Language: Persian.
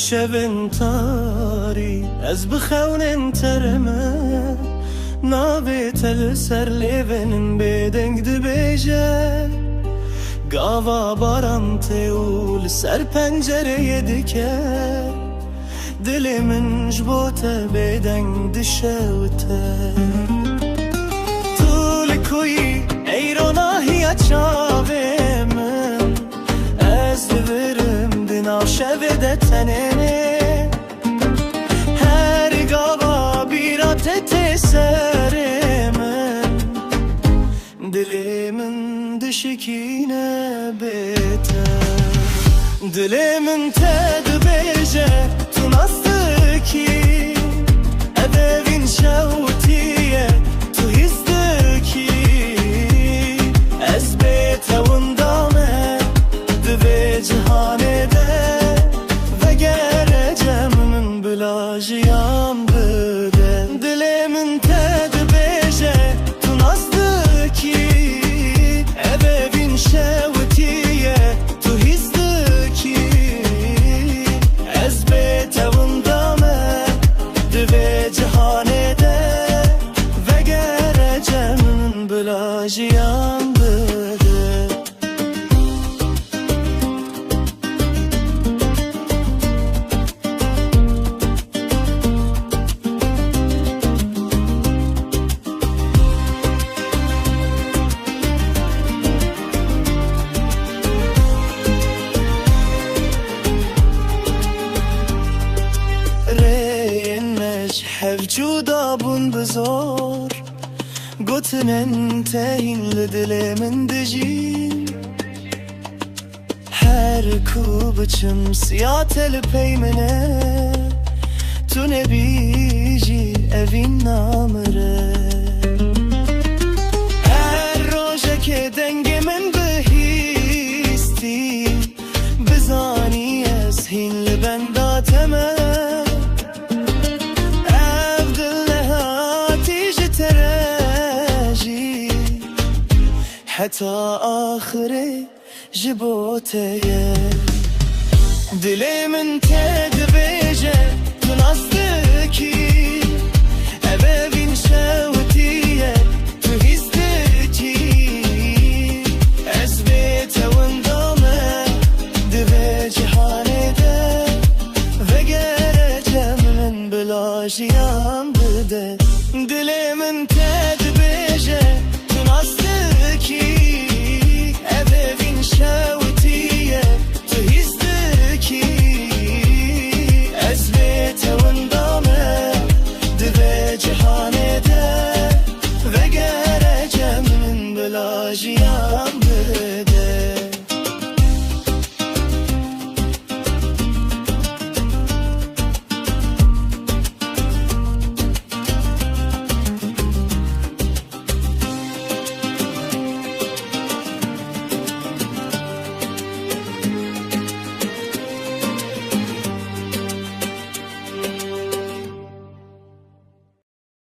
شبن تاری از بخون ترمه نابت السر لیون بدنگ دبیجه گاوا باران تیول سر پنجره دکه دل من جبوته بدنگ دشوته طول کوی ایراناهی چاوه من از دورم دناو شوده تنینه هر گاوا بیرات تسر من دل من دشکینه بیته دل من تدبیجه تو نزدکی ادوین شوتیه تو هزدکی از بیت وندامه دوی جهانه ده و گرجم من بلاجیام بده دل من تدبیجه تو نزدکی ادوین شوتیه تو هزدکی از بیت وندامه دوی جهانه ده و گرجم من بلاجیام بده حب جودا بون بزار قوتن انتهين لدل من دجي هر كوب شمسيات البيمنه تو نبيجي اوين نامره هر روجه که دنگ من بهیستی بزانی از هین لبنداتمه حتى آخر جبوته دلي من تدبيجه تو نزدکی